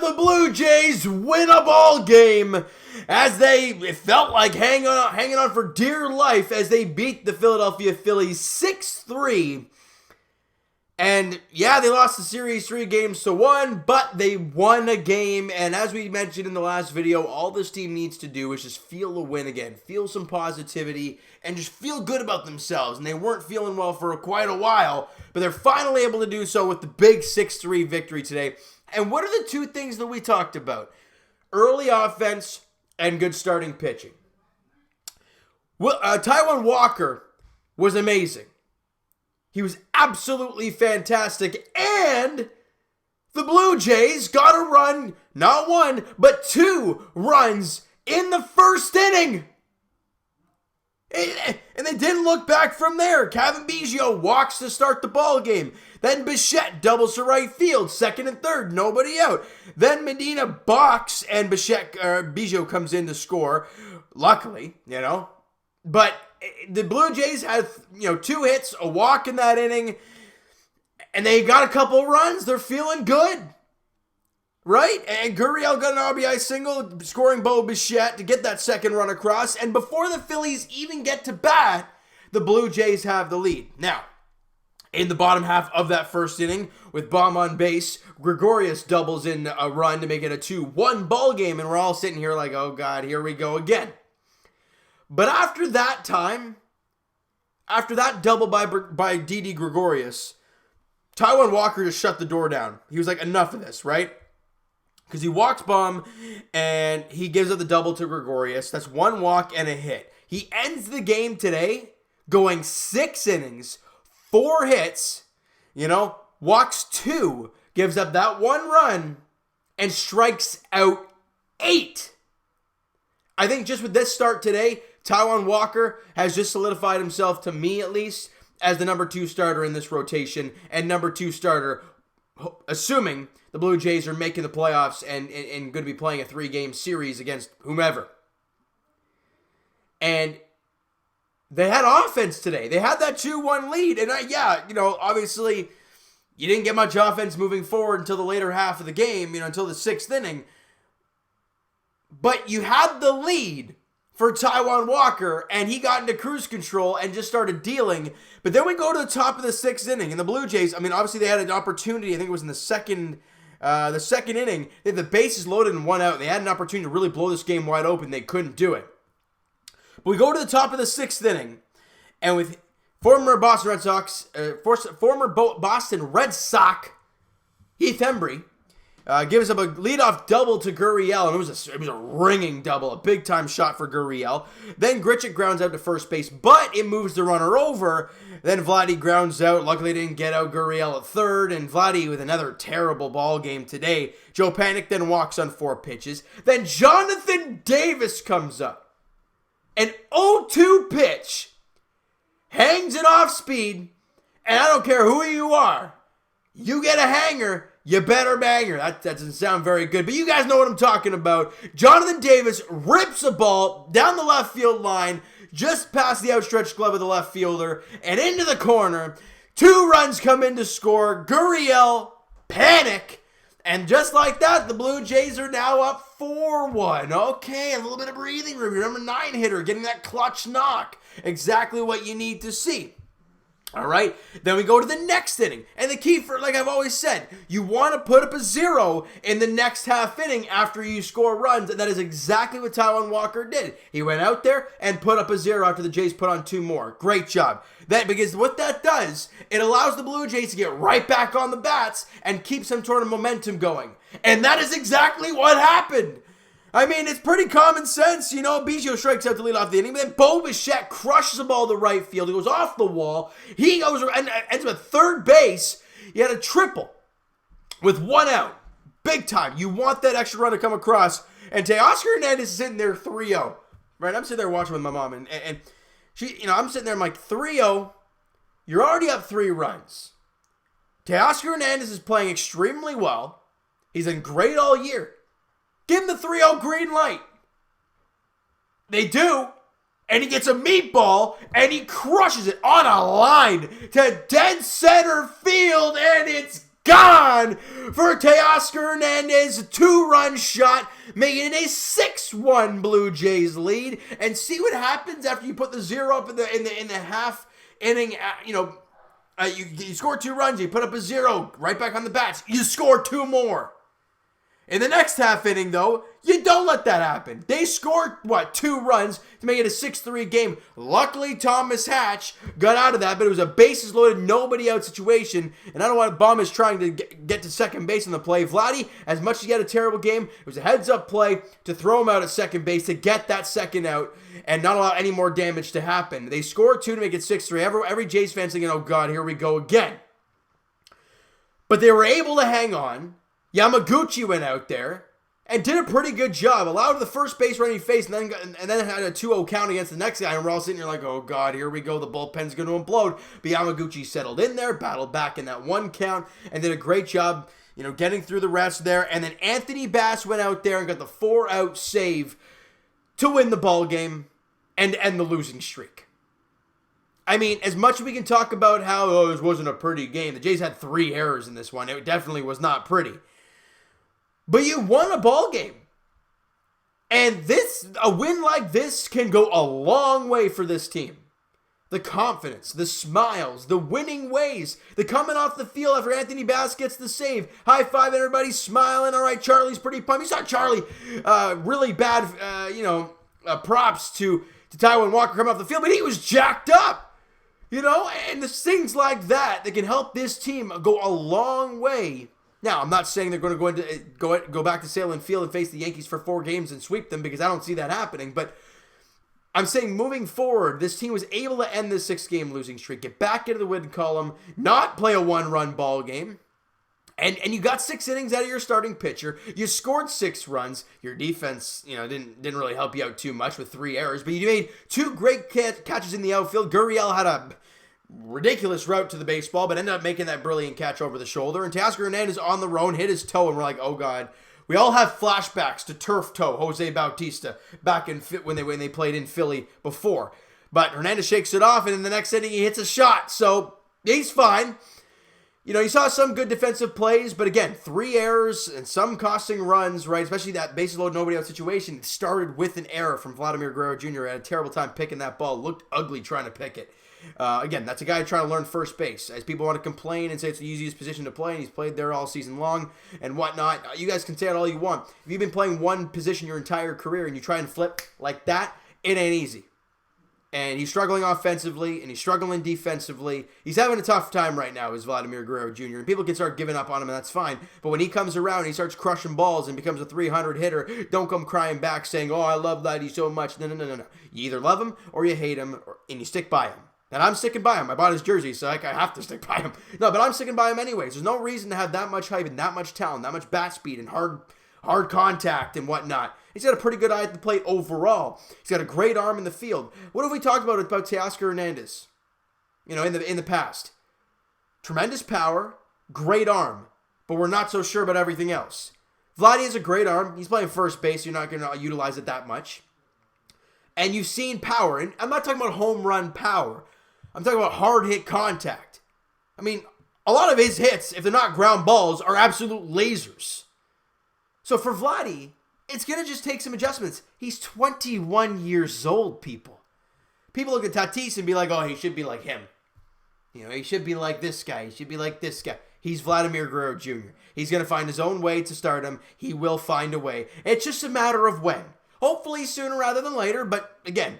the Blue Jays win a ball game as it felt like hanging on for dear life as they beat the Philadelphia Phillies 6-3. And yeah, they lost the series 3-1, but they won a game. And as we mentioned in the last video, all this team needs to do is just feel the win again, feel some positivity, and just feel good about themselves. And they weren't feeling well for quite a while, but they're finally able to do so with the big 6-3 victory today. And what are the two things that we talked about? Early offense and good starting pitching. Well, Taijuan Walker was amazing. He was absolutely fantastic, and the Blue Jays got a run, not one, but 2 runs in the first inning. And they didn't look back from there. Cavan Biggio walks to start the ball game. Then Bichette doubles to right field, second and third, nobody out. Then Medina balks, and Biggio comes in to score. Luckily, but the Blue Jays had 2 hits, a walk in that inning, and they got a couple runs. They're feeling good, right? And Gruyere got an RBI single, scoring Bo Bichette to get that second run across. And before the Phillies even get to bat, the Blue Jays have the lead. Now, in the bottom half of that first inning, with Baum on base, Gregorius doubles in a run to make it a 2-1 ball game, and we're all sitting here like, oh God, here we go again. But after that double by Didi Gregorius, Taijuan Walker just shut the door down. He was like, enough of this, right? Because he walks Baum, and he gives up the double to Gregorius. That's 1 walk and a hit. He ends the game today going 6 innings, 4 hits, walks 2, gives up that 1 run, and strikes out 8. I think just with this start today, Taijuan Walker has just solidified himself, to me at least, as the number 2 starter in this rotation, and number 2 starter, assuming the Blue Jays are making the playoffs and going to be playing a 3-game series against whomever. And they had offense today. They had that 2-1 lead. And obviously, you didn't get much offense moving forward until the later half of the game, until the 6th inning. But you had the lead for Taijuan Walker, and he got into cruise control and just started dealing. But then we go to the top of the 6th inning, and the Blue Jays, obviously they had an opportunity. I think it was in the second inning. They had the bases loaded and 1 out. They had an opportunity to really blow this game wide open. They couldn't do it. But we go to the top of the 6th inning, and with former Boston Red Sox Heath Hembree, gives up a leadoff double to Gurriel, and it was a ringing double, a big-time shot for Gurriel. Then Grichuk grounds out to first base, but it moves the runner over. Then Vladdy grounds out. Luckily, didn't get out Gurriel at third, and Vladdy with another terrible ball game today. Joe Panik then walks on 4 pitches. Then Jonathan Davis comes up. An 0-2 pitch, hangs it off speed, and I don't care who you are, you get a hanger, you better bang her. That doesn't sound very good, but you guys know what I'm talking about. Jonathan Davis rips a ball down the left field line, just past the outstretched glove of the left fielder, and into the corner. 2 runs come in to score. Gurriel, Panik, and just like that, the Blue Jays are now up 4-1. Okay, a little bit of breathing room. Your number 9 hitter getting that clutch knock. Exactly what you need to see. All right, then we go to the next inning. And the key for, like I've always said, you want to put up a 0 in the next half inning after you score runs. And that is exactly what Taijuan Walker did. He went out there and put up a 0 after the Jays put on 2 more. Great job. Because what that does, it allows the Blue Jays to get right back on the bats and keep some sort of momentum going. And that is exactly what happened. It's pretty common sense. Biggio strikes out to lead off the inning, but then Bo Bichette crushes the ball to right field. He goes off the wall. He goes and ends up at third base. He had a triple with 1 out. Big time. You want that extra run to come across. And Teoscar Hernandez is sitting there 3-0. Right? I'm sitting there watching with my mom, and she, I'm sitting there, I'm like, 3-0. You're already up 3 runs. Teoscar Hernandez is playing extremely well. He's been great all year. Give him the 3-0 green light. They do. And he gets a meatball, and he crushes it on a line to dead center field, and it's gone for Teoscar Hernandez. 2-run shot, making it a 6-1 Blue Jays lead. And see what happens after you put the 0 up in the half inning. You score 2 runs, you put up a 0, right back on the bats. You score 2 more. In the next half inning, though, you don't let that happen. They scored, 2 runs to make it a 6-3 game. Luckily, Thomas Hatch got out of that, but it was a bases loaded, nobody out situation. And I don't want to bomb is trying to get to second base on the play. Vladdy, as much as he had a terrible game, it was a heads-up play to throw him out at second base to get that second out and not allow any more damage to happen. They scored 2 to make it 6-3. Every Jays fan thinking, oh God, here we go again. But they were able to hang on. Yamaguchi went out there and did a pretty good job. Allowed the first base running face and then had a 2-0 count against the next guy. And we're all sitting here like, oh God, here we go. The bullpen's going to implode. But Yamaguchi settled in there, battled back in that 1 count, and did a great job, getting through the rest there. And then Anthony Bass went out there and got the 4-out save to win the ball game and end the losing streak. I mean, as much as we can talk about how, this wasn't a pretty game, the Jays had 3 errors in this one. It definitely was not pretty. But you won a ball game. And a win like this can go a long way for this team. The confidence, the smiles, the winning ways, the coming off the field after Anthony Bass gets the save. High five, everybody smiling. All right, Charlie's pretty pumped. You saw Charlie really bad, props to Tywin Walker coming off the field, but he was jacked up. And the things like that can help this team go a long way. Now, I'm not saying they're going to go back to Sahlen Field and face the Yankees for 4 games and sweep them, because I don't see that happening. But I'm saying moving forward, this team was able to end this 6-game losing streak, get back into the win column, not play a 1-run ball game. And you got 6 innings out of your starting pitcher. You scored 6 runs. Your defense, didn't really help you out too much with 3 errors. But you made 2 great catches in the outfield. Gruyere had a ridiculous route to the baseball, but ended up making that brilliant catch over the shoulder. And Teoscar Hernandez on the road hit his toe, and we're like, oh God. We all have flashbacks to turf toe Jose Bautista back in when they played in Philly before. But Hernandez shakes it off, and in the next inning he hits a shot, so he's fine. You saw some good defensive plays, but again, 3 errors and some costing runs, right? Especially that bases load, nobody out situation. It started with an error from Vladimir Gruyere Jr. Had a terrible time picking that ball. Looked ugly trying to pick it. Again, that's a guy trying to learn first base. As people want to complain and say it's the easiest position to play, and he's played there all season long and whatnot. You guys can say it all you want. If you've been playing one position your entire career and you try and flip like that, it ain't easy. And he's struggling offensively, and he's struggling defensively. He's having a tough time right now, is Vladimir Guerrero Jr. And people can start giving up on him, and that's fine. But when he comes around and he starts crushing balls and becomes a 300 hitter, don't come crying back saying, oh, I love Vladdy so much. No. You either love him or you hate him, and you stick by him. And I'm sticking by him. I bought his jersey, so I have to stick by him. No, but I'm sticking by him anyways. There's no reason to have that much hype and that much talent, that much bat speed and hard contact and whatnot. He's got a pretty good eye at the plate overall. He's got a great arm in the field. What have we talked about Teoscar Hernandez? In the past. Tremendous power, great arm, but we're not so sure about everything else. Vladdy has a great arm. He's playing first base. So you're not going to utilize it that much. And you've seen power. And I'm not talking about home run power. I'm talking about hard hit contact. I mean, a lot of his hits, if they're not ground balls, are absolute lasers. So for Vladdy, it's going to just take some adjustments. He's 21 years old, people. People look at Tatis and be like, oh, he should be like him. He should be like this guy. He should be like this guy. He's Vladimir Guerrero Jr. He's going to find his own way to stardom. He will find a way. It's just a matter of when. Hopefully sooner rather than later, but again,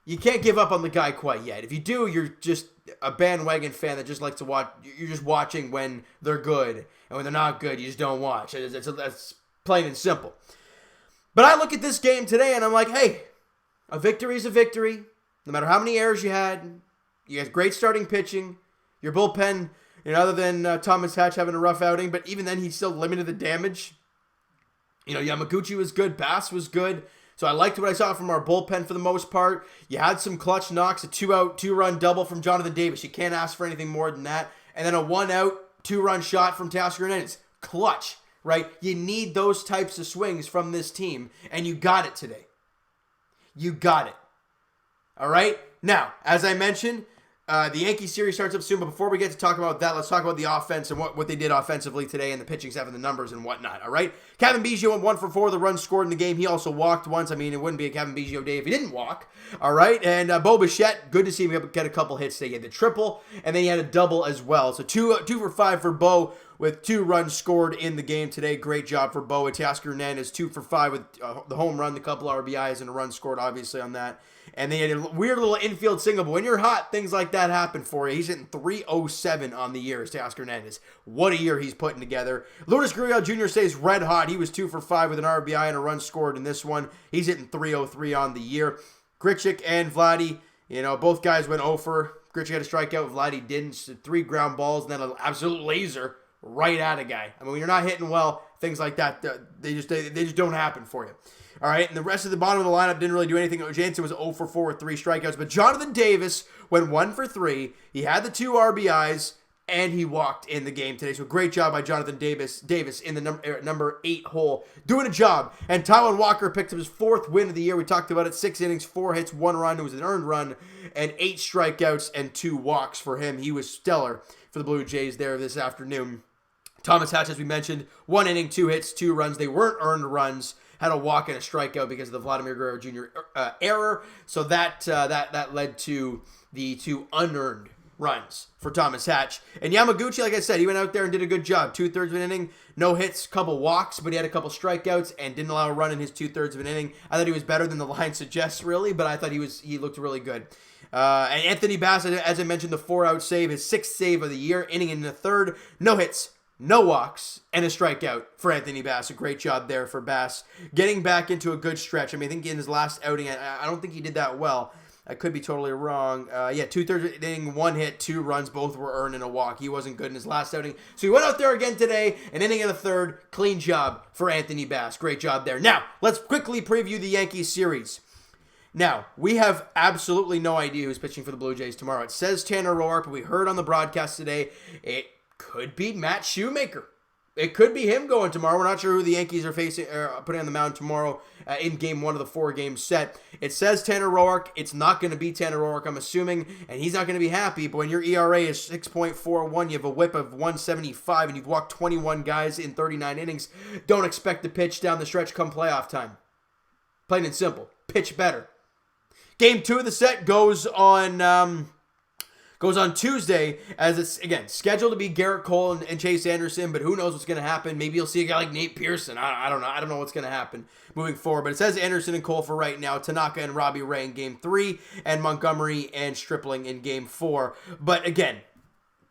you can't give up on the guy quite yet. If you do, you're just a bandwagon fan that just likes to watch. You're just watching when they're good, and when they're not good, you just don't watch. That's plain and simple. But I look at this game today, and I'm like, hey, a victory is a victory. No matter how many errors you had great starting pitching. Your bullpen, other than Thomas Hatch having a rough outing, but even then, he still limited the damage. Yamaguchi was good. Bass was good. So I liked what I saw from our bullpen for the most part. You had some clutch knocks, a 2-run double from Jonathan Davis. You can't ask for anything more than that. And then a 1-out, 2-run shot from Teoscar Hernandez. Clutch, right? You need those types of swings from this team, and you got it today. You got it. All right? Now, as I mentioned, The Yankees series starts up soon, but before we get to talk about that, let's talk about the offense and what they did offensively today and the pitching staff and the numbers and whatnot, all right? Kevin Biggio went 1 for 4, the runs scored in the game. He also walked once. I mean, it wouldn't be a Kevin Biggio day if he didn't walk, all right? And Bo Bichette, good to see him get a couple hits today. He had the triple, and then he had a double as well. So 2 for 5 for Bo with 2 runs scored in the game today. Great job for Bo. Teoscar Hernandez, 2 for 5 with the home run, the couple RBIs, and a run scored, obviously, on that. And they had a weird little infield single, but when you're hot, things like that happen for you. He's hitting 307 on the year, Teoscar Hernandez. What a year he's putting together. Gruyere Jr. stays red hot. He was 2 for 5 with an RBI and a run scored in this one. He's hitting 303 on the year. Grichuk and Vladdy, both guys went 0 for. Grichuk had a strikeout, Vladdy didn't. 3 ground balls, and then an absolute laser right at a guy. I mean, when you're not hitting well, things like that, they just don't happen for you. All right, and the rest of the bottom of the lineup didn't really do anything. Jansen was 0 for 4 with 3 strikeouts, but Jonathan Davis went 1 for 3. He had the 2 RBIs, and he walked in the game today. So great job by Jonathan Davis in the number 8 hole, doing a job. And Taijuan Walker picked up his 4th win of the year. We talked about it, 6 innings, 4 hits, 1 run. It was an earned run, and 8 strikeouts and 2 walks for him. He was stellar for the Blue Jays there this afternoon. Thomas Hatch, as we mentioned, 1 inning, 2 hits, 2 runs. They weren't earned runs. Had a walk and a strikeout because of the Vladimir Gruyere Jr. Error. So that led to the 2 unearned runs for Thomas Hatch. And Yamaguchi, like I said, he went out there and did a good job. 2/3 of an inning, no hits, couple walks, but he had a couple strikeouts and didn't allow a run in his 2/3 of an inning. I thought he was better than the line suggests, really, but I thought he looked really good. And Anthony Bass, as I mentioned, the 4-out save, his 6th save of the year, inning in the 3rd, no hits, no walks, and a strikeout for Anthony Bass. A great job there for Bass. Getting back into a good stretch. I mean, I think in his last outing, I don't think he did that well. I could be totally wrong. 2/3 inning, 1 hit, 2 runs. Both were earned in a walk. He wasn't good in his last outing. So he went out there again today, an inning in the 3rd. Clean job for Anthony Bass. Great job there. Now, let's quickly preview the Yankees series. Now, we have absolutely no idea who's pitching for the Blue Jays tomorrow. It says Tanner Roark, but we heard on the broadcast today it could be Matt Shoemaker. It could be him going tomorrow. We're not sure who the Yankees are putting on the mound tomorrow in game 1 of the 4-game set. It says Tanner Roark. It's not going to be Tanner Roark, I'm assuming, and he's not going to be happy. But when your ERA is 6.41, you have a whip of 175, and you've walked 21 guys in 39 innings, don't expect to pitch down the stretch come playoff time. Plain and simple. Pitch better. Game 2 of the set goes on Tuesday, as it's, again, scheduled to be Garrett Cole and Chase Anderson, but who knows what's going to happen. Maybe you'll see a guy like Nate Pearson. I don't know. I don't know what's going to happen moving forward, but it says Anderson and Cole for right now, Tanaka and Robbie Ray in Game 3, and Montgomery and Stripling in Game 4. But again,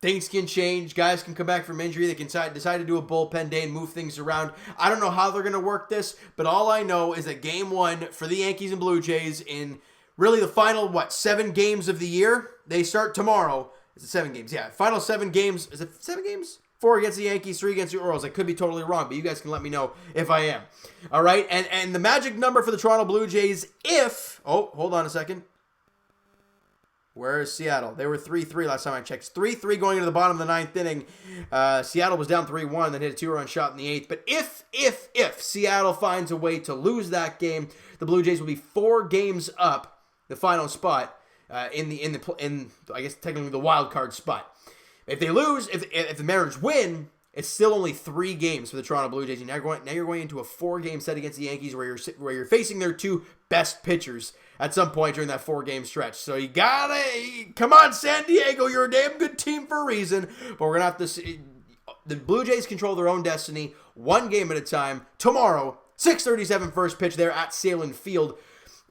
things can change. Guys can come back from injury. They can decide to do a bullpen day and move things around. I don't know how they're going to work this, but all I know is that Game 1 for the Yankees and Blue Jays in really the final, 7 games of the year? They start tomorrow. Is it 7 games? Yeah, final 7 games. Is it 7 games? 4 against the Yankees, 3 against the Orioles. I could be totally wrong, but you guys can let me know if I am. All right, and the magic number for the Toronto Blue Jays, if... Oh, hold on a second. Where is Seattle? They were 3-3 last time I checked. 3-3 going into the bottom of the 9th inning. Seattle was down 3-1, then hit a 2-run shot in the 8th. But if Seattle finds a way to lose that game, the Blue Jays will be 4 games up the final spot in I guess technically the wild card spot. If they lose, if the Mariners win, it's still only 3 games for the Toronto Blue Jays. Now you're going into a 4-game set against the Yankees where you're facing their 2 best pitchers at some point during that 4-game stretch. So you gotta come on, San Diego, you're a damn good team for a reason. But we're gonna have to see, the Blue Jays control their own destiny, 1 game at a time. Tomorrow, 6:37 first pitch there at Sahlen Field.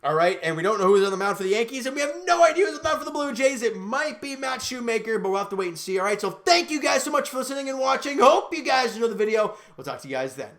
All right, and we don't know who's on the mound for the Yankees, and we have no idea who's on the mound for the Blue Jays. It might be Matt Shoemaker, but we'll have to wait and see. All right, so thank you guys so much for listening and watching. Hope you guys enjoyed the video. We'll talk to you guys then.